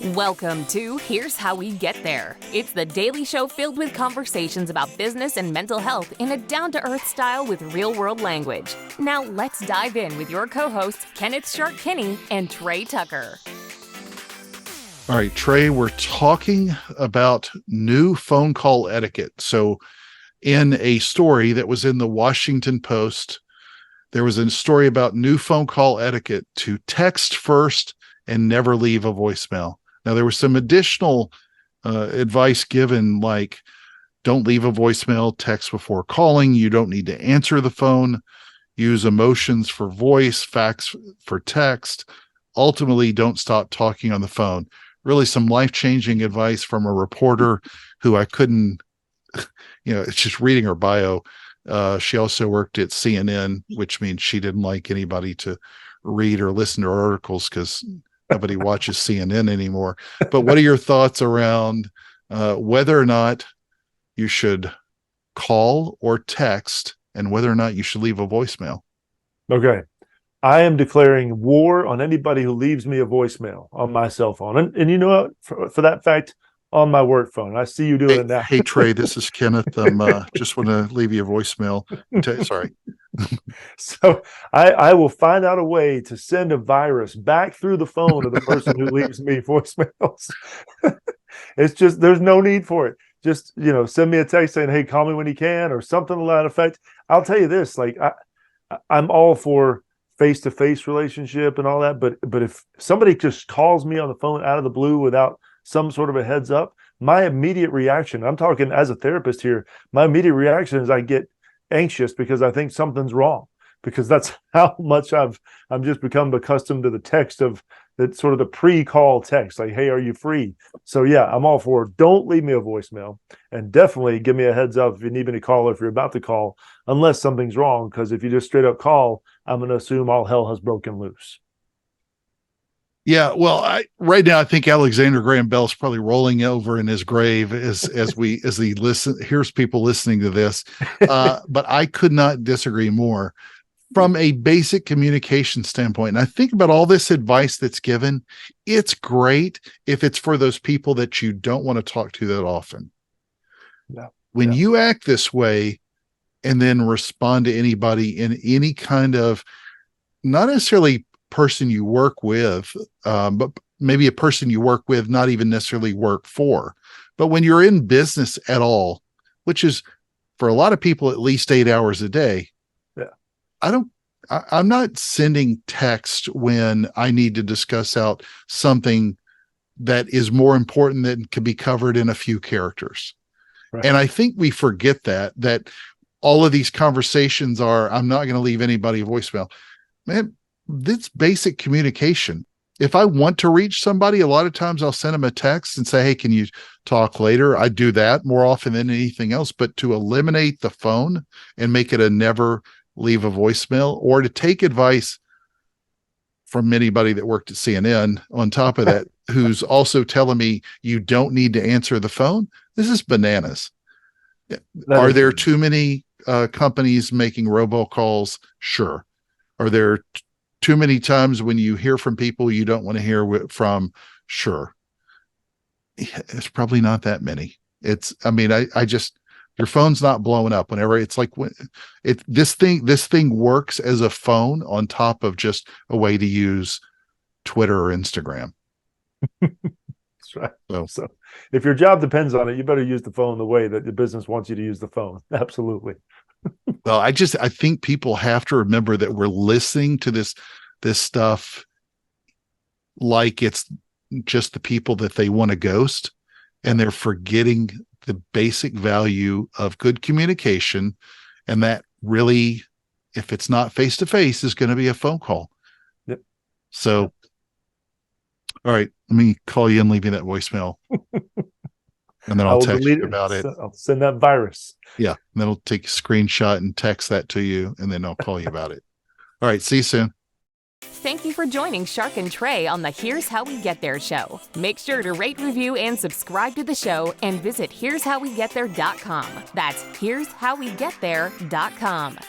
Welcome to Here's How We Get There. It's the daily show filled with conversations about business and mental health in a down-to-earth style with real-world language. Now let's dive in with your co-hosts, Kenneth Shark Kinney and Trey Tucker. All right, Trey, we're talking about new phone call etiquette. So in a story that was in the Washington Post, there was a story about new phone call etiquette to text first and never leave a voicemail. Now, there was some additional advice given, like don't leave a voicemail, text before calling. You don't need to answer the phone. Use emotions for voice, facts for text. Ultimately, don't stop talking on the phone. Really some life-changing advice from a reporter who I couldn't, it's just reading her bio. She also worked at CNN, which means she didn't like anybody to read or listen to her articles because nobody watches CNN anymore. But what are your thoughts around whether or not you should call or text and whether or not you should leave a voicemail? Okay. I am declaring war on anybody who leaves me a voicemail on my cell phone. And you know what? For that fact, on my work phone. I see you doing it now. Hey, Trey, this is Kenneth. Just want to leave you a voicemail. Sorry. So I will find out a way to send a virus back through the phone of the person who leaves me voicemails. It's just, there's no need for it. Just, send me a text saying, hey, call me when you can, or something to that effect. I'll tell you this, like I'm all for face-to-face relationship and all that, but if somebody just calls me on the phone out of the blue without some sort of a heads up, my immediate reaction, I'm talking as a therapist here, my immediate reaction is I get anxious because I think something's wrong, because that's how much I'm just become accustomed to the text of that, sort of the pre-call text, like, hey, are you free? So yeah, I'm all for don't leave me a voicemail, and definitely give me a heads up if you need me to call or if you're about to call, unless something's wrong, because if you just straight up call, I'm going to assume all hell has broken loose. Yeah, well, right now I think Alexander Graham Bell's probably rolling over in his grave as he hears people listening to this. But I could not disagree more from a basic communication standpoint. And I think about all this advice that's given. It's great if it's for those people that you don't want to talk to that often. Yeah. When you act this way and then respond to anybody in any kind of, not necessarily person you work with, but maybe a person you work with, not even necessarily work for, but when you're in business at all, which is for a lot of people at least 8 hours a day. Yeah, I'm not sending text when I need to discuss out something that is more important than can be covered in a few characters. Right. And I think we forget that all of these conversations are, I'm not going to leave anybody a voicemail. Man, this basic communication. If I want to reach somebody, a lot of times I'll send them a text and say, hey, can you talk later? I do that more often than anything else, but to eliminate the phone and make it a never leave a voicemail, or to take advice from anybody that worked at CNN on top of that, who's also telling me you don't need to answer the phone. This is bananas. Are there too many companies making robocalls? Sure. Are there too many times when you hear from people you don't want to hear from? Sure. It's probably not that many. I just, your phone's not blowing up whenever it's like, this thing works as a phone on top of just a way to use Twitter or Instagram. That's right. So if your job depends on it, you better use the phone the way that the business wants you to use the phone. Absolutely. Well, I think people have to remember that we're listening to this stuff like it's just the people that they want to ghost, and they're forgetting the basic value of good communication. And that really, if it's not face to face, is going to be a phone call. Yep. So, all right, let me call you and leave you that voicemail. And then I'll text you about it. I'll send that virus. Yeah. And then I'll take a screenshot and text that to you, and then I'll call you about it. All right. See you soon. Thank you for joining Shark and Trey on the Here's How We Get There show. Make sure to rate, review, and subscribe to the show, and visit here'showwegetthere.com. That's here'showwegetthere.com.